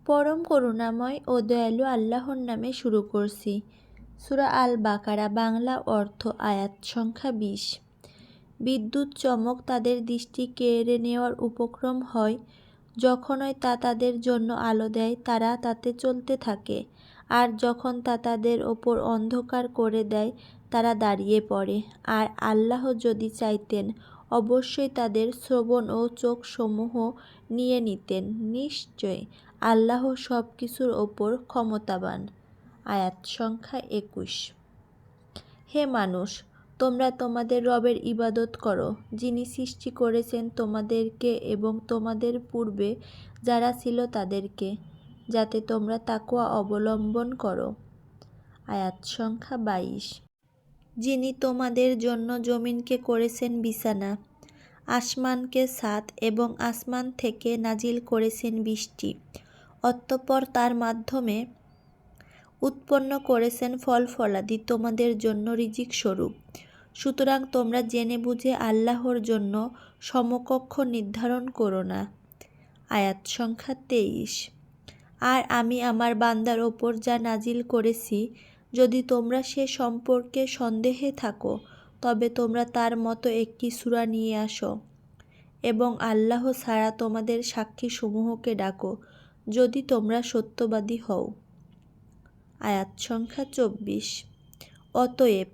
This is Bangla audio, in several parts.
পরম করুণাময় ও দয়ালু আল্লাহর নামে শুরু করছি। সূরা আল বাকারা, বাংলা অর্থ, আয়াত সংখ্যা 20। বিদ্যুৎ চমক তাদের দৃষ্টি কেড়ে নেওয়ার উপক্রম হয়। যখনই তা তাদের জন্য আলো দেয়, তারা তাতে চলতে থাকে, আর যখন তা তাদের ওপর অন্ধকার করে দেয়, তারা দাঁড়িয়ে পড়ে। আর আল্লাহ যদি চাইতেন, অবশ্যই তাদের শ্রবণ ও চোখসমূহ নিয়ে নিতেন। নিশ্চয় আল্লাহ সব কিছুর ওপর ক্ষমতাবান। আয়াত সংখ্যা 21। হে মানুষ, তোমরা তোমাদের রবের ইবাদত করো, যিনি সৃষ্টি করেছেন তোমাদেরকে এবং তোমাদের পূর্বে যারা ছিল তাদেরকে, যাতে তোমরা তাকওয়া অবলম্বন করো। আয়াত সংখ্যা 22। যিনি তোমাদের জন্য জমিনকে করেছেন বিছানা, আসমানকে ছাদ এবং আসমান থেকে নাজিল করেছেন বৃষ্টি, অতঃপর তার মাধ্যমে উৎপন্ন করেছেন ফল ফলাদি তোমাদের জন্য রিজিক স্বরূপ। সুতরাং তোমরা জেনে বুঝে আল্লাহর জন্য সমকক্ষ নির্ধারণ করো না। আয়াত সংখ্যা 23। আর আমি আমার বান্দার ওপর যা নাজিল করেছি, যদি তোমরা সে সম্পর্কে সন্দেহে থাকো, তবে তোমরা তার মতো একটি সূরা নিয়ে আসো এবং আল্লাহ ছাড়া তোমাদের সাক্ষী সমূহকে ডাকো, যদি তোমরা সত্যবাদী হও। আয়াত সংখ্যা 24। অতএব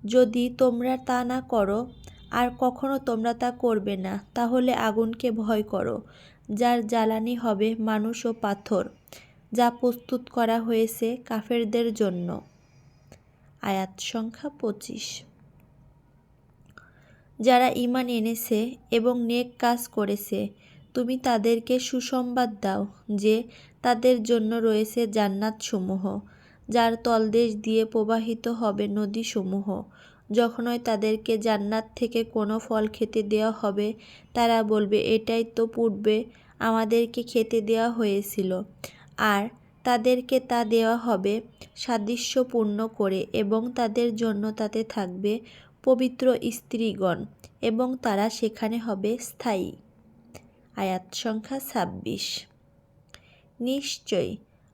যদি তোমরা তা না করো, আর কখনো তোমরা তা করবে না, তাহলে আগুনকে ভয় করো, যার জ্বালানি হবে মানুষ ও পাথর, যা প্রস্তুত করা হয়েছে কাফেরদের জন্য। আয়াত সংখ্যা 25। যারা ঈমান এনেছে এবং নেক কাজ করেছে, তুমি তাদেরকে সুসংবাদ দাও যে তাদের জন্য রয়েছে জান্নাতসমূহ, যার তলদেশ দিয়ে প্রবাহিত হবে নদীসমূহ। যখনই তাদেরকে জান্নাত থেকে কোনো ফল খেতে দেওয়া হবে, তারা বলবে, এটাই তো পূর্বে আমাদেরকে খেতে দেওয়া হয়েছিল। আর তাদেরকে তা দেওয়া হবে সাদৃশ্যপূর্ণ করে, এবং তাদের জন্য তাতে থাকবে পবিত্র স্ত্রীগণ, এবং তারা সেখানে হবে স্থায়ী। আয়াত সংখ্যা 26। নিশ্চয়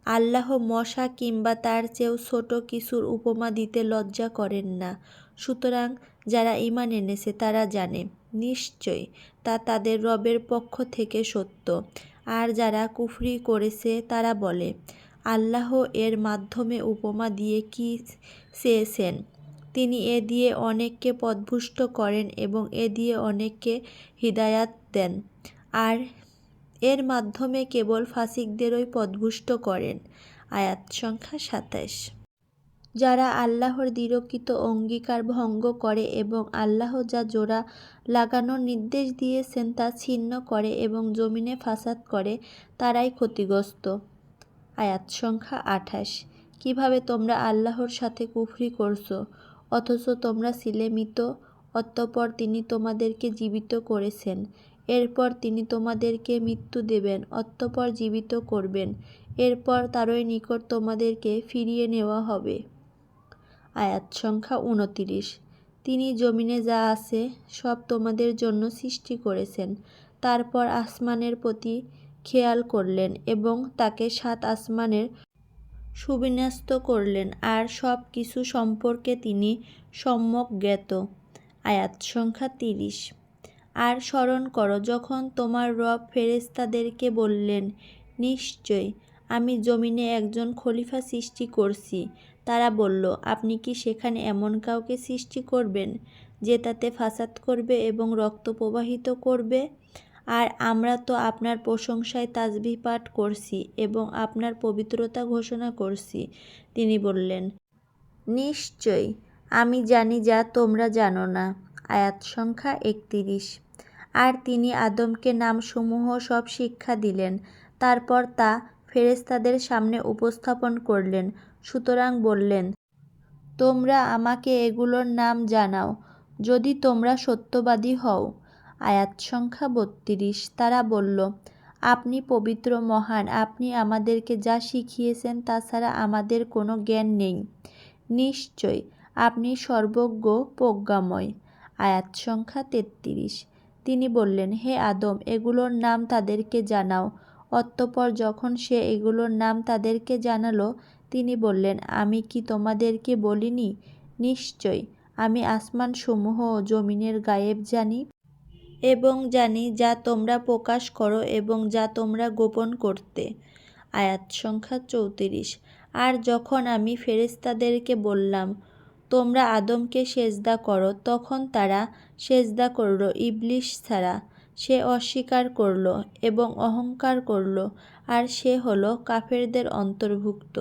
আল্লাহ মশা কিংবা তার চেয়েও ছোট কিছুর উপমা দিতে লজ্জা করেন না। সুতরাং যারা ঈমান এনেছে তারা জানে, নিশ্চয় তা তাদের রবের পক্ষ থেকে সত্য। আর যারা কুফরি করেছে তারা বলে, আল্লাহ এর মাধ্যমে উপমা দিয়ে কি চেয়েছেন? তিনি এ দিয়ে অনেককে পথভ্রষ্ট করেন এবং এ দিয়ে অনেককে হিদায়াত দেন, আর এর মাধ্যমে কেবল ফাসিকদেরই পথভ্রষ্ট করেন। আয়াত সংখ্যা 27। যারা আল্লাহর দৃঢ়কৃত অঙ্গীকার ভঙ্গ করে এবং আল্লাহ যা জোড়া লাগানোর নির্দেশ দিয়েছেন তা ছিন্ন করে এবং জমিনে ফাসাদ করে, তারাই ক্ষতিগ্রস্ত। আয়াত সংখ্যা 28। কিভাবে তোমরা আল্লাহর সাথে কুফরি করছো, অথচ তোমরা ছিলে মৃত, অতঃপর তিনি তোমাদেরকে জীবিত করেছেন, এরপর তিনি তোমাদেরকে মৃত্যু দেবেন, অতঃপর জীবিত করবেন, এরপর তারই নিকট তোমাদেরকে ফিরিয়ে নেওয়া হবে। আয়াত সংখ্যা 29। তিনি জমিনে যা আছে সব তোমাদের জন্য সৃষ্টি করেছেন, তারপর আসমানের প্রতি খেয়াল করলেন এবং তাকে 7 আসমানের সুবিন্যস্ত করলেন, আর সব কিছু সম্পর্কে তিনি সম্যক জ্ঞাত। আয়াত সংখ্যা 30। আর স্মরণ করো যখন তোমার রব ফেরেশতাদেরকে বললেন, নিশ্চয় আমি জমিনে একজন খলিফা সৃষ্টি করছি। তারা বলল, আপনি কি সেখানে এমন কাউকে সৃষ্টি করবেন যে তাতে ফাসাদ করবে এবং রক্ত প্রবাহিত করবে? আর আমরা তো আপনার প্রশংসায় তাসবিহ পাঠ করছি এবং আপনার পবিত্রতা ঘোষণা করছি। তিনি বললেন, নিশ্চয় আমি জানি যা তোমরা জানো না। আয়াত সংখ্যা 31। আর তিনি আদমকে নামসমূহ সব শিক্ষা দিলেন, তারপর তা ফেরেশতাদের সামনে উপস্থাপন করলেন। সুতরাং বললেন, তোমরা আমাকে এগুলোর নাম জানাও, যদি তোমরা সত্যবাদী হও। আয়াত সংখ্যা 32। তারা বলল, আপনি পবিত্র, মহান, আপনি আমাদেরকে যা শিখিয়েছেন তা ছাড়া আমাদের কোনো জ্ঞান নেই। নিশ্চয় আপনি সর্বজ্ঞ, প্রজ্ঞাময়। আয়াত সংখ্যা 33। তিনি বললেন, হে আদম, এগুলোর নাম তাদেরকে জানাও। অতঃপর যখন সে এগুলোর নাম তাদেরকে জানালো, তিনি বললেন, আমি কি তোমাদেরকে বলিনি? নিশ্চয় আমি আসমানসমূহ ও জমিনের গায়েব জানি এবং জানি যা তোমরা প্রকাশ করো এবং যা তোমরা গোপন করতে। আয়াত সংখ্যা 34। আর যখন আমি ফেরেশতাদেরকে বললাম, তোমরা আদমকে সেজদা করো, তখন তারা সেজদা করল ইবলীস ছাড়া। সে অস্বীকার করল এবং অহংকার করল, আর সে হলো কাফেরদের অন্তর্ভুক্ত।